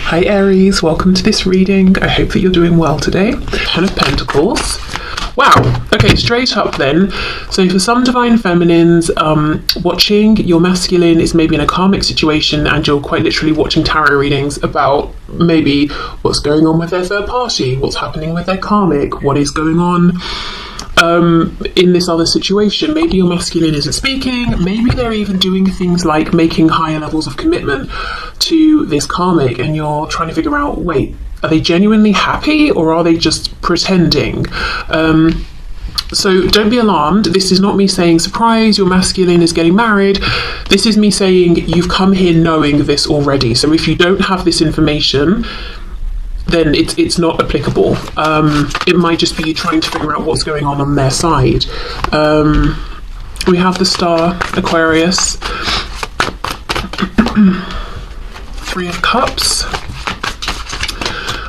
Hi Aries, welcome to this reading. I hope that you're doing well today. Ten of Pentacles. Wow, okay, straight up then. So for some divine feminines watching, your masculine is maybe in a karmic situation and you're quite literally watching tarot readings about maybe what's going on with their third party, what's happening with their karmic, what is going on in this other situation. Maybe your masculine isn't speaking, maybe they're even doing things like making higher levels of commitment to this karmic and you're trying to figure out, wait, are they genuinely happy or are they just pretending? So don't be alarmed. This is not me saying, surprise, your masculine is getting married. This is me saying you've come here knowing this already. So if you don't have this information, then it's not applicable. It might just be you trying to figure out what's going on their side. We have the star, Aquarius, Three of Cups.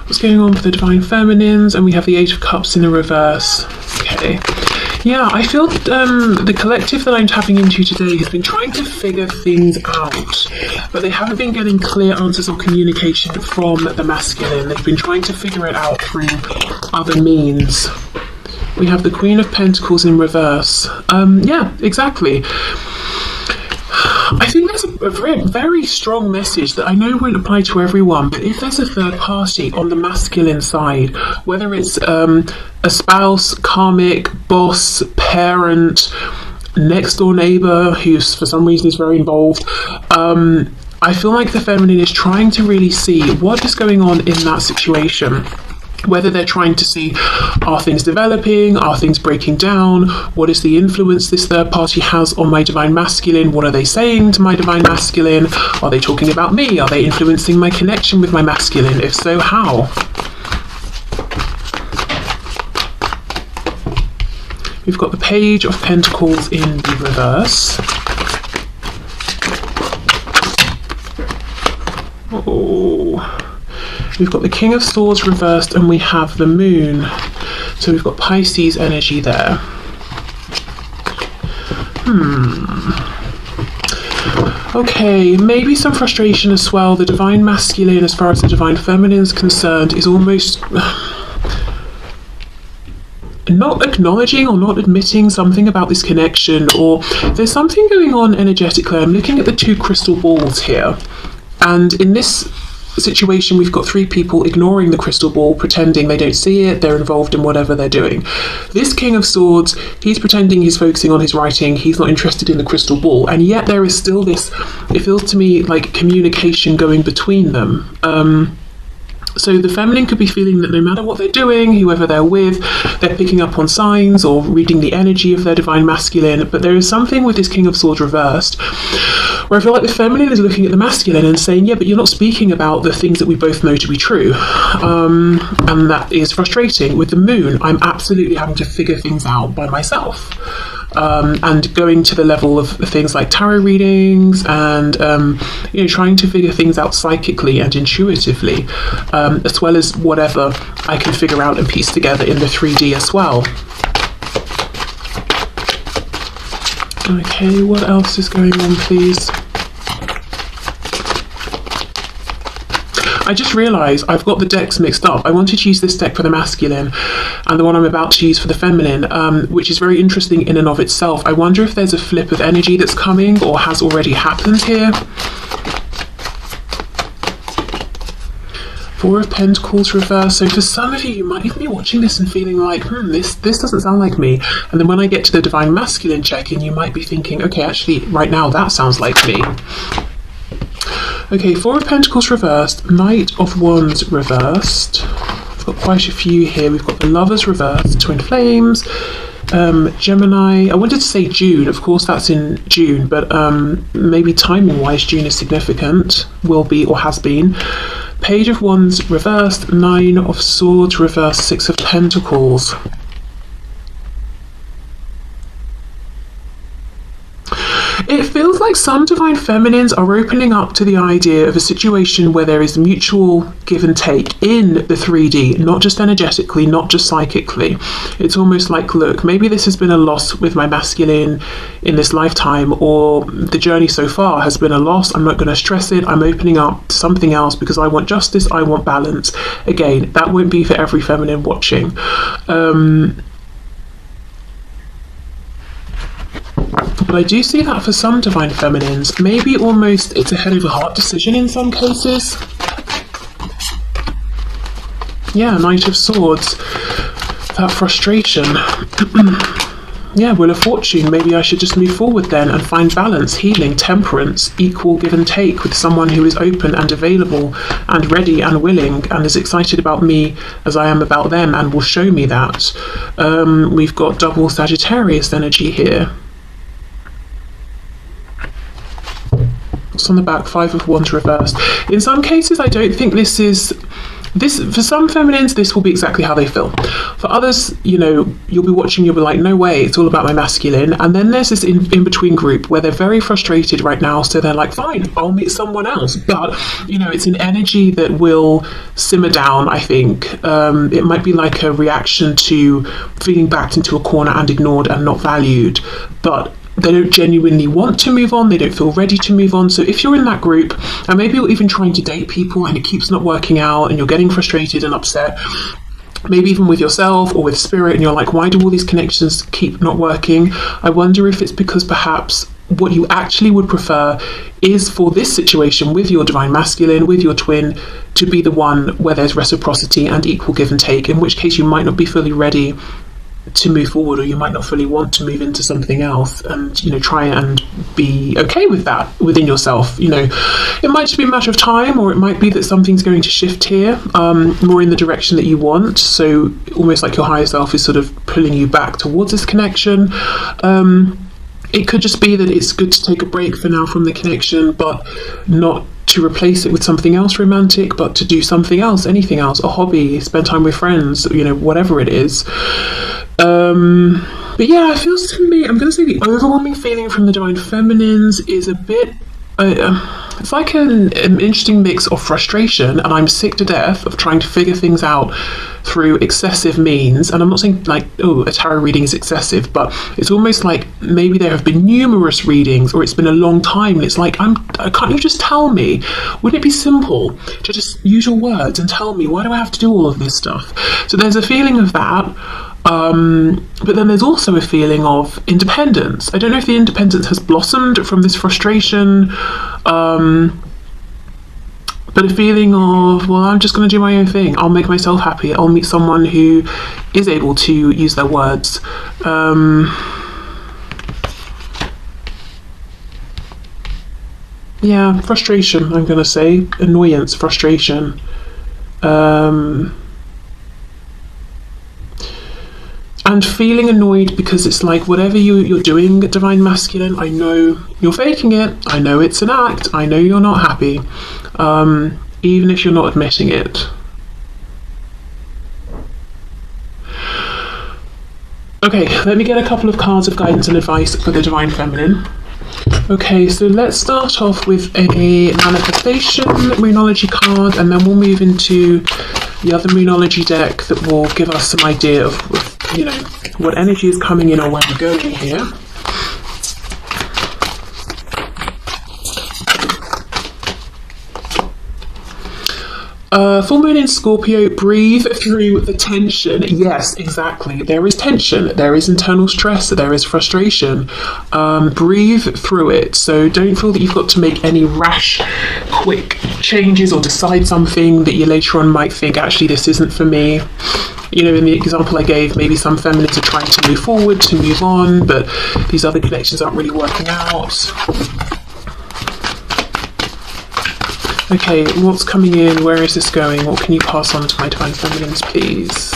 What's going on with the divine feminines? And we have the Eight of Cups in the reverse. Okay. Yeah, I feel the collective that I'm tapping into today has been trying to figure things out, but they haven't been getting clear answers or communication from the masculine. They've been trying to figure it out through other means. We have the Queen of Pentacles in reverse. Yeah, exactly. I think there's a very strong message that I know won't apply to everyone, but if there's a third party on the masculine side, whether it's a spouse, karmic, boss, parent, next door neighbor who's for some reason is very involved, I feel like the feminine is trying to really see what is going on in that situation. Whether they're trying to see, are things developing, are things breaking down, what is the influence this third party has on my divine masculine, what are they saying to my divine masculine, are they talking about me, are they influencing my connection with my masculine, if so, how? We've got the Page of Pentacles in the reverse. Oh. We've got the King of Swords reversed and we have the Moon. So we've got Pisces energy there. Okay, maybe some frustration as well. The divine masculine, as far as the divine feminine is concerned, is almost not acknowledging or not admitting something about this connection, or there's something going on energetically. I'm looking at the two crystal balls here, and in this situation we've got three people ignoring the crystal ball, pretending they don't see it, they're involved in whatever they're doing. This King of Swords, he's pretending he's focusing on his writing, he's not interested in the crystal ball, and yet there is still this, it feels to me like communication going between them. So the feminine could be feeling that no matter what they're doing, whoever they're with, they're picking up on signs or reading the energy of their divine masculine, but there is something with this King of Swords reversed where I feel like the feminine is looking at the masculine and saying, yeah, but you're not speaking about the things that we both know to be true. And that is frustrating. With the Moon, I'm absolutely having to figure things out by myself. And going to the level of things like tarot readings and trying to figure things out psychically and intuitively, as well as whatever I can figure out and piece together in the 3D as well. Okay, what else is going on, please? I just realised I've got the decks mixed up. I wanted to use this deck for the masculine and the one I'm about to use for the feminine, which is very interesting in and of itself. I wonder if there's a flip of energy that's coming or has already happened here. Four of Pentacles reverse. So for some of you might even be watching this and feeling like, this doesn't sound like me. And then when I get to the divine masculine check-in, you might be thinking, okay, actually, right now that sounds like me. Okay, Four of Pentacles reversed, Knight of Wands reversed. We've got quite a few here. We've got the Lovers reversed, Twin Flames, Gemini. I wanted to say June, of course that's in June, but maybe timing-wise June is significant, will be or has been. Page of Wands reversed, Nine of Swords reversed, Six of Pentacles. It feels like think some divine feminines are opening up to the idea of a situation where there is mutual give and take in the 3D, not just energetically, not just psychically. It's almost like, look, maybe this has been a loss with my masculine in this lifetime, or the journey so far has been a loss. I'm not going to stress it. I'm opening up to something else because I want justice, I want balance. Again, that won't be for every feminine watching. But I do see that for some divine feminines, maybe almost it's a head over heart decision in some cases. Yeah, Knight of Swords, that frustration. Yeah, Wheel of Fortune, maybe I should just move forward then and find balance, healing, temperance, equal give and take with someone who is open and available and ready and willing and as excited about me as I am about them and will show me that. We've got double Sagittarius energy here. What's on the back? 5 of Wands reversed. In some cases, I don't think this for some feminines, this will be exactly how they feel. For others, you know, you'll be watching, you'll be like, no way, it's all about my masculine. And then there's this in-between group where they're very frustrated right now, so they're like, fine, I'll meet someone else. But, you know, it's an energy that will simmer down, I think. It might be like a reaction to feeling backed into a corner and ignored and not valued. But they don't genuinely want to move on, they don't feel ready to move on. So if you're in that group, and maybe you're even trying to date people and it keeps not working out and you're getting frustrated and upset, maybe even with yourself or with spirit, and you're like, why do all these connections keep not working? I wonder if it's because perhaps what you actually would prefer is for this situation with your divine masculine, with your twin, to be the one where there's reciprocity and equal give and take, in which case you might not be fully ready to move forward, or you might not fully want to move into something else, and, you know, try and be okay with that within yourself. You know, it might just be a matter of time, or it might be that something's going to shift here more in the direction that you want, so almost like your higher self is sort of pulling you back towards this connection. It could just be that it's good to take a break for now from the connection, but not to replace it with something else romantic, but to do something else, anything else, a hobby, spend time with friends, you know, whatever it is. But yeah, it feels to me, I'm going to say the overwhelming feeling from the divine feminines is a bit, it's like an interesting mix of frustration, and I'm sick to death of trying to figure things out through excessive means. And I'm not saying like, oh, a tarot reading is excessive, but it's almost like maybe there have been numerous readings, or it's been a long time, and it's like, can't you just tell me? Wouldn't it be simple to just use your words and tell me? Why do I have to do all of this stuff? So there's a feeling of that. But then there's also a feeling of independence. I don't know if the independence has blossomed from this frustration, but a feeling of, well, I'm just going to do my own thing. I'll make myself happy. I'll meet someone who is able to use their words. Yeah, frustration, I'm going to say. Annoyance, frustration. And feeling annoyed because it's like, whatever you're doing, divine masculine, I know you're faking it. I know it's an act. I know you're not happy, even if you're not admitting it. Okay, let me get a couple of cards of guidance and advice for the divine feminine. Okay, so let's start off with a manifestation moonology card, and then we'll move into the other moonology deck that will give us some idea of you know, what energy is coming in or where we're going here. Full moon in Scorpio, breathe through the tension. Yes, exactly. There is tension, there is internal stress, there is frustration. Breathe through it. So don't feel that you've got to make any rash, quick changes or decide something that you later on might think, actually, this isn't for me. You know, in the example I gave, maybe some feminines are trying to move forward, to move on, but these other connections aren't really working out. Okay, what's coming in? Where is this going? What can you pass on to my divine feminines, please?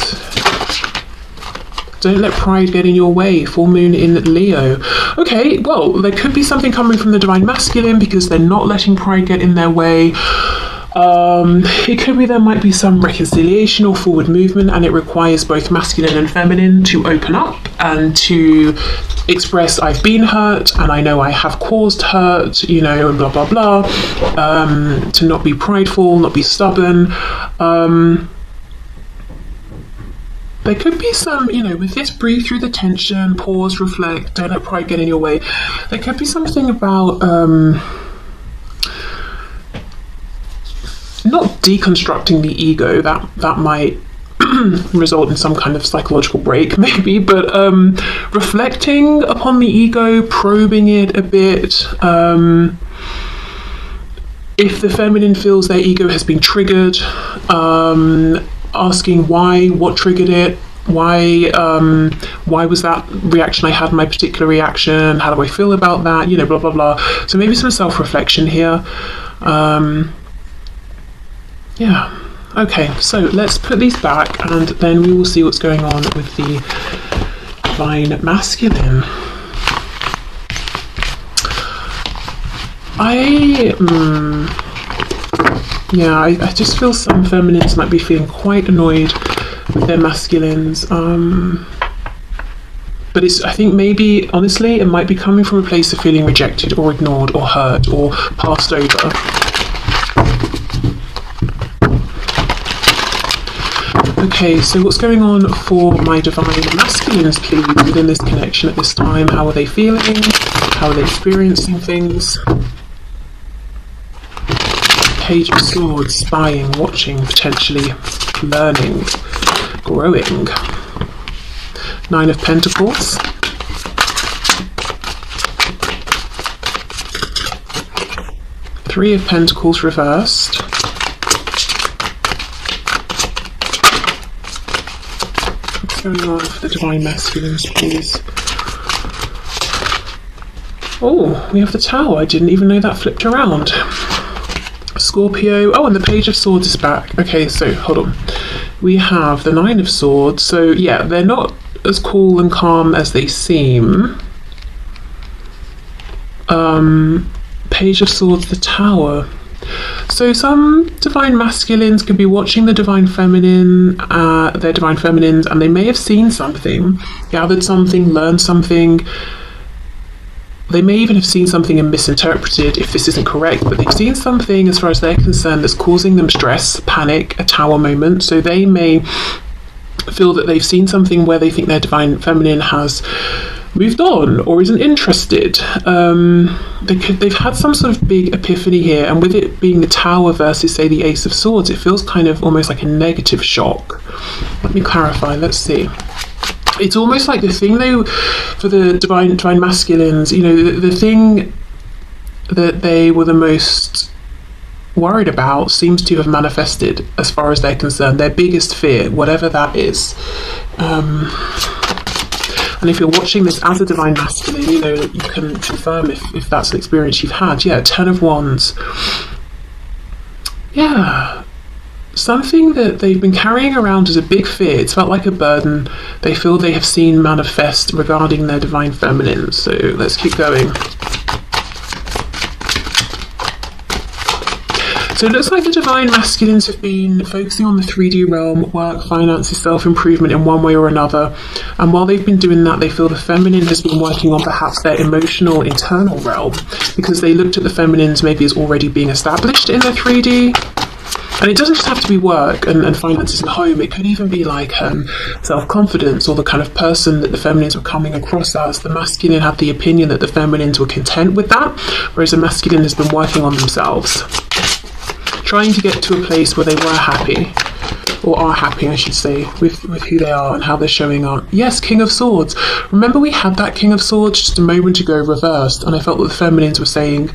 Don't let pride get in your way. Full moon in Leo. Okay, well, there could be something coming from the divine masculine because they're not letting pride get in their way. It could be there might be some reconciliation or forward movement, and it requires both masculine and feminine to open up and to express I've been hurt and I know I have caused hurt, you know, and blah blah blah. To not be prideful, not be stubborn. There could be some, you know, with this, breathe through the tension, pause, reflect, don't let pride get in your way. There could be something about not deconstructing the ego, that might result in some kind of psychological break maybe, but reflecting upon the ego, probing it a bit. If the feminine feels their ego has been triggered, asking why, what triggered it, why was that reaction I had, my particular reaction, how do I feel about that, you know, blah blah blah. So maybe some self-reflection here. Yeah, okay, so let's put these back and then we will see what's going on with the divine masculine. I just feel some feminines might be feeling quite annoyed with their masculines. But I think maybe, honestly, it might be coming from a place of feeling rejected or ignored or hurt or passed over. Okay, so what's going on for my divine masculines, please, within this connection at this time? How are they feeling? How are they experiencing things? Page of Swords, spying, watching, potentially learning, growing. Nine of Pentacles. Three of Pentacles reversed. What's going on for the divine masculines, please? Oh, we have the Tower. I didn't even know that flipped around. Scorpio. Oh, and the Page of Swords is back. Okay, so hold on. We have the Nine of Swords. So yeah, they're not as cool and calm as they seem. Page of Swords, the Tower. So some divine masculines could be watching the divine feminine, their divine feminines, and they may have seen something, gathered something, learned something. They may even have seen something and misinterpreted if this isn't correct, but they've seen something as far as they're concerned that's causing them stress, panic, a Tower moment. So they may feel that they've seen something where they think their divine feminine has moved on or isn't interested. They've had some sort of big epiphany here, and with it being the Tower versus, say, the Ace of Swords, it feels kind of almost like a negative shock. Let me clarify, let's see. It's almost like the thing, though, for the divine masculines, you know, the thing that they were the most worried about seems to have manifested as far as they're concerned. Their biggest fear, whatever that is. And if you're watching this as a divine masculine, you know, you can confirm if that's an experience you've had. Yeah, Ten of Wands. Yeah. Something that they've been carrying around as a big fear. It's felt like a burden. They feel they have seen manifest regarding their divine feminine. So let's keep going. So it looks like the divine masculines have been focusing on the 3D realm, work, finances, self-improvement in one way or another. And while they've been doing that, they feel the feminine has been working on perhaps their emotional internal realm, because they looked at the feminines maybe as already being established in their 3D. And it doesn't just have to be work and finances and home. It could even be like self-confidence, or the kind of person that the feminines were coming across as. The masculine had the opinion that the feminines were content with that, whereas the masculine has been working on themselves, trying to get to a place where they were happy, or are happy, I should say, with who they are and how they're showing up. Yes, King of Swords. Remember we had that King of Swords just a moment ago reversed, and I felt that the feminines were saying,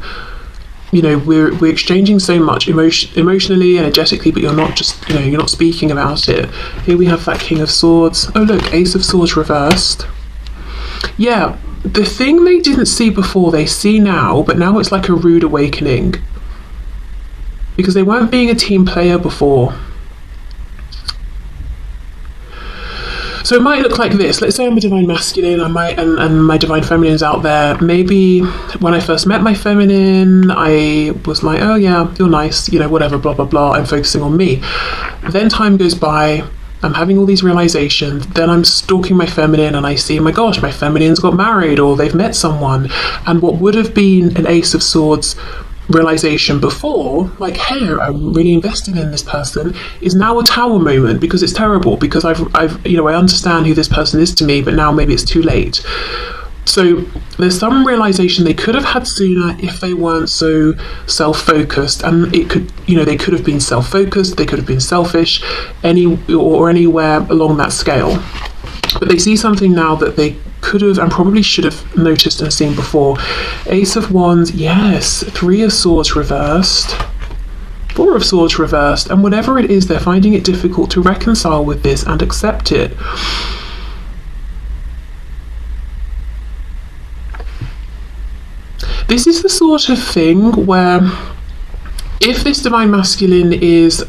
you know, we're exchanging so much emotionally, energetically, but you're not just, you know, you're not speaking about it. Here we have that King of Swords. Oh look, Ace of Swords reversed. Yeah, the thing they didn't see before, they see now, but now it's like a rude awakening. Because they weren't being a team player before. So it might look like this. Let's say I'm a divine masculine, and my divine feminine's out there. Maybe when I first met my feminine, I was like, oh yeah, you're nice, you know, whatever, blah blah blah. I'm focusing on me. Then time goes by. I'm having all these realizations. Then I'm stalking my feminine, and I see, my gosh, my feminine's got married, or they've met someone. And what would have been an Ace of Swords realization before, like, hey, I'm really invested in this person, is now a Tower moment, because it's terrible, because I've you know, I understand who this person is to me, but now maybe it's too late. So there's some realization they could have had sooner if they weren't so self-focused, and it could, you know, they could have been self-focused, they could have been selfish, anywhere along that scale. But they see something now that they could have and probably should have noticed and seen before. Ace of Wands, yes. 3 of Swords reversed. 4 of Swords reversed. And whatever it is, they're finding it difficult to reconcile with this and accept it. This is the sort of thing where if this divine masculine is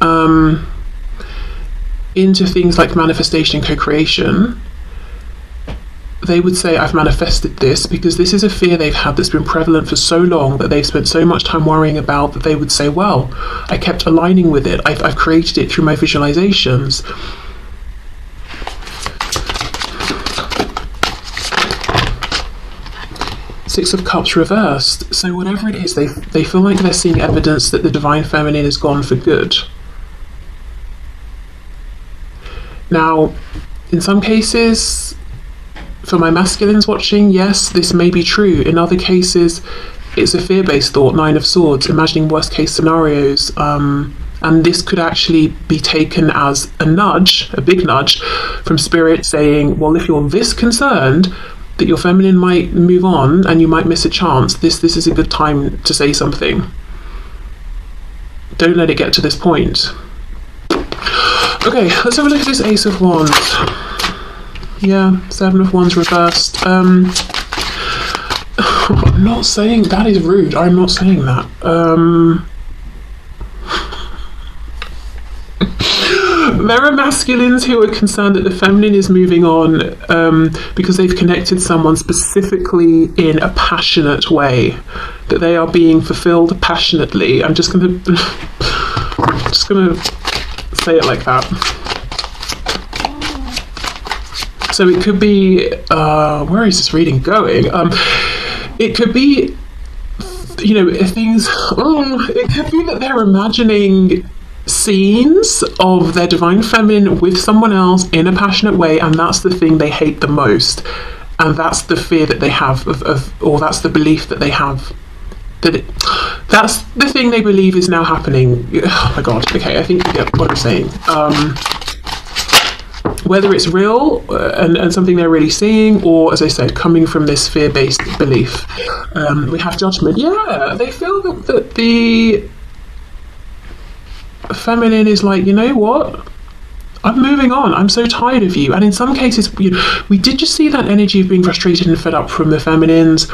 into things like manifestation, co-creation, they would say, I've manifested this, because this is a fear they've had that's been prevalent for so long, that they've spent so much time worrying about, that they would say, well, I kept aligning with it. I've created it through my visualizations. Six of Cups reversed. So whatever it is, they feel like they're seeing evidence that the divine feminine is gone for good. Now, in some cases, for my masculines watching, yes, this may be true. In other cases, it's a fear-based thought, 9 of Swords, imagining worst-case scenarios. And this could actually be taken as a nudge, a big nudge, from Spirit saying, well, if you're this concerned that your feminine might move on and you might miss a chance, this is a good time to say something. Don't let it get to this point. Okay, let's have a look at this Ace of Wands. Yeah, 7 of Wands reversed. I'm not saying that is rude. I'm not saying that. There are masculines who are concerned that the feminine is moving on because they've connected someone specifically in a passionate way, that they are being fulfilled passionately. I'm just gonna say it like that. So it could be, where is this reading going? It could be, you know, things, it could be that they're imagining scenes of their divine feminine with someone else in a passionate way, and that's the thing they hate the most. And that's the fear that they have or that's the belief that they have. That's the thing they believe is now happening. Oh my god, okay, I think you get what I'm saying. Whether it's real and something they're really seeing, or, as I said, coming from this fear-based belief. We have Judgment. Yeah, they feel that the feminine is like, you know what? I'm moving on. I'm so tired of you. And in some cases, we did just see that energy of being frustrated and fed up from the feminines.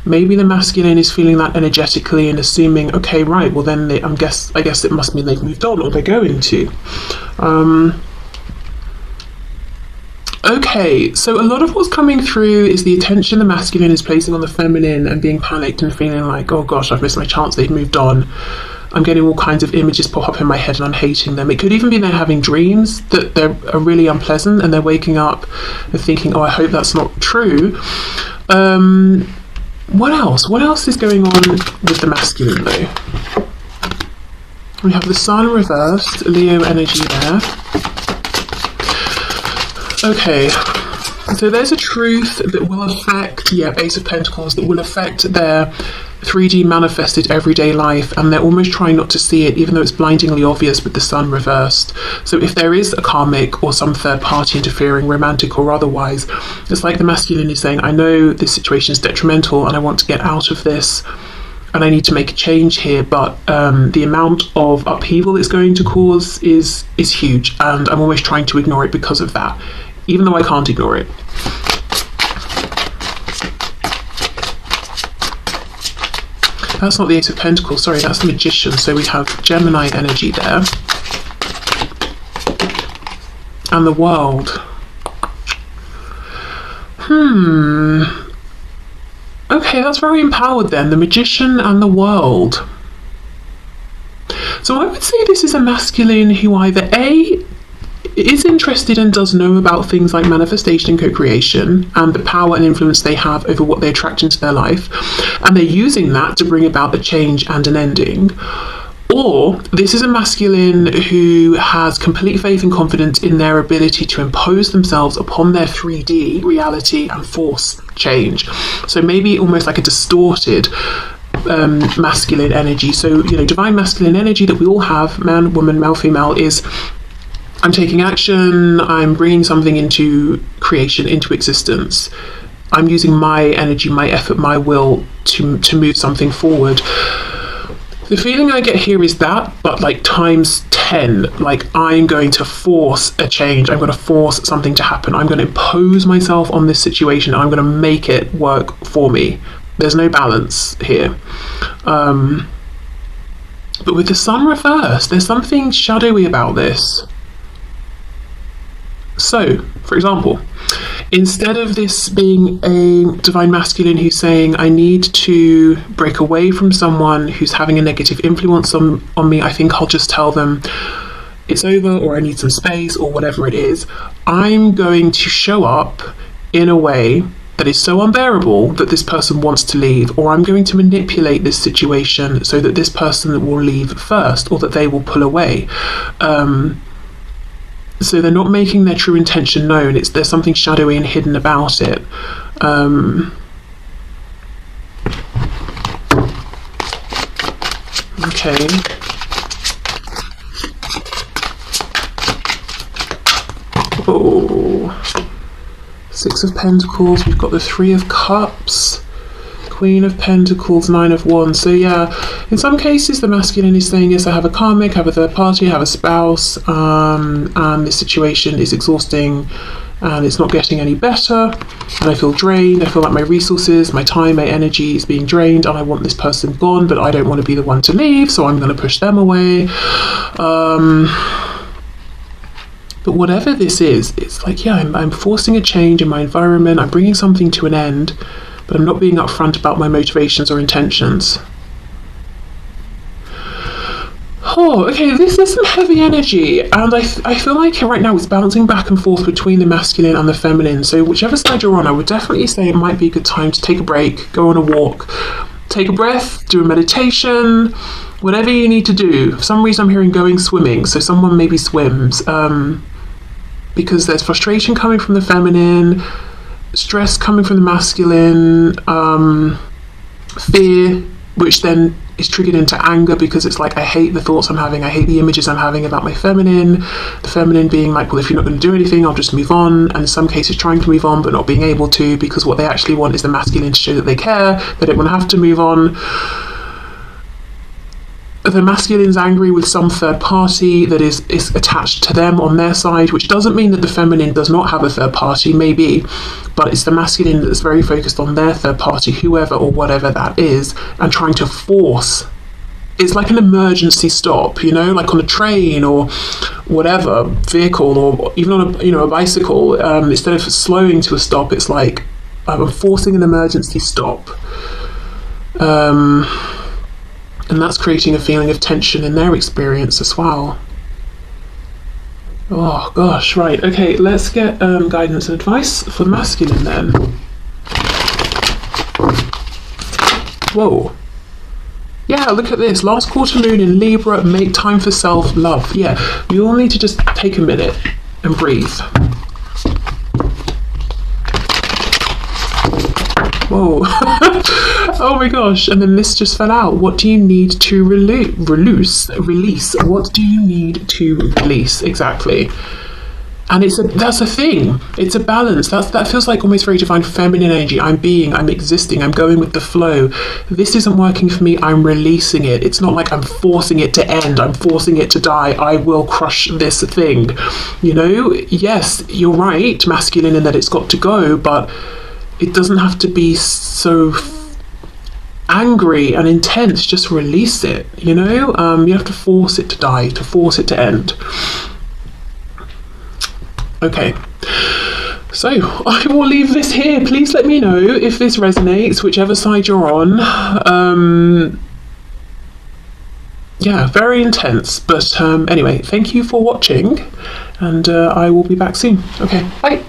Maybe the masculine is feeling that energetically and assuming, okay, right, well then I guess it must mean they've moved on, or they're going to. Okay, so a lot of what's coming through is the attention the masculine is placing on the feminine and being panicked and feeling like, oh gosh, I've missed my chance, they've moved on. I'm getting all kinds of images pop up in my head and I'm hating them. It could even be they're having dreams that are really unpleasant, and they're waking up and thinking, oh, I hope that's not true. What else? What else is going on with the masculine though? We have the Sun reversed, Leo energy there. Okay, so there's a truth that will affect, Ace of Pentacles, that will affect their 3D manifested everyday life, and they're almost trying not to see it, even though it's blindingly obvious with the Sun reversed. So if there is a karmic or some third party interfering, romantic or otherwise, it's like the masculine is saying, I know this situation is detrimental and I want to get out of this and I need to make a change here, but the amount of upheaval it's going to cause is huge, and I'm almost trying to ignore it because of that, even though I can't ignore it. That's not the Ace of Pentacles, sorry, that's the Magician. So we have Gemini energy there. And the World. Okay, that's very empowered then. The Magician and the World. So I would say this is a masculine who either A, is interested and does know about things like manifestation and co-creation and the power and influence they have over what they attract into their life, and they're using that to bring about a change and an ending. Or this is a masculine who has complete faith and confidence in their ability to impose themselves upon their 3D reality and force change. So maybe almost like a distorted masculine energy. So, divine masculine energy that we all have, man, woman, male, female, is I'm taking action, I'm bringing something into creation, into existence. I'm using my energy, my effort, my will to move something forward. The feeling I get here is that, but like times 10, like I'm going to force a change. I'm going to force something to happen. I'm going to impose myself on this situation. I'm going to make it work for me. There's no balance here. But with the sun reversed, there's something shadowy about this. So, for example, instead of this being a divine masculine who's saying, I need to break away from someone who's having a negative influence on me, I think I'll just tell them it's over, or I need some space, or whatever it is, I'm going to show up in a way that is so unbearable that this person wants to leave, or I'm going to manipulate this situation so that this person will leave first, or that they will pull away. So they're not making their true intention known. There's something shadowy and hidden about it. Okay. Oh. Six of Pentacles. We've got the Three of Cups. Queen of Pentacles, Nine of Wands. So yeah, in some cases the masculine is saying, yes, I have a karmic, I have a third party, I have a spouse, and this situation is exhausting and it's not getting any better, and I feel drained. I feel like my resources, my time, my energy is being drained, and I want this person gone, but I don't want to be the one to leave, so I'm going to push them away. But whatever this is, it's like, yeah, I'm forcing a change in my environment, I'm bringing something to an end, but I'm not being upfront about my motivations or intentions. Oh, okay, this is some heavy energy, and I feel like right now it's bouncing back and forth between the masculine and the feminine. So whichever side you're on, I would definitely say it might be a good time to take a break, go on a walk, take a breath, do a meditation, whatever you need to do. For some reason I'm hearing going swimming, so someone maybe swims, because there's frustration coming from the feminine, stress coming from the masculine, fear, which then is triggered into anger because it's like, I hate the thoughts I'm having, I hate the images I'm having about my feminine, the feminine being like, well, if you're not going to do anything, I'll just move on, and in some cases trying to move on but not being able to, because what they actually want is the masculine to show that they care, they don't want to have to move on. The masculine's angry with some third party that is attached to them on their side, which doesn't mean that the feminine does not have a third party, maybe, but it's the masculine that's very focused on their third party, whoever or whatever that is, and trying to force. It's like an emergency stop, like on a train or whatever vehicle, or even on a bicycle. Instead of slowing to a stop, it's like I'm forcing an emergency stop. And that's creating a feeling of tension in their experience as well. Oh gosh, right, okay, let's get guidance and advice for the masculine then. Whoa. Yeah, look at this. Last quarter moon in Libra, make time for self-love. Yeah, you all need to just take a minute and breathe. Whoa. Oh my gosh, and then this just fell out. What do you need to release? What do you need to release? Exactly. And that's a thing. It's a balance. That feels like almost very divine feminine energy. I'm existing, I'm going with the flow. This isn't working for me, I'm releasing it. It's not like I'm forcing it to end, I'm forcing it to die, I will crush this thing. Yes, you're right, masculine, in that it's got to go, but it doesn't have to be so angry and intense. Just release it, you have to force it to die, to force it to end. Okay, So I will leave this here. Please let me know if this resonates, whichever side you're on. Yeah, very intense. But anyway, thank you for watching, and I will be back soon. Okay, bye.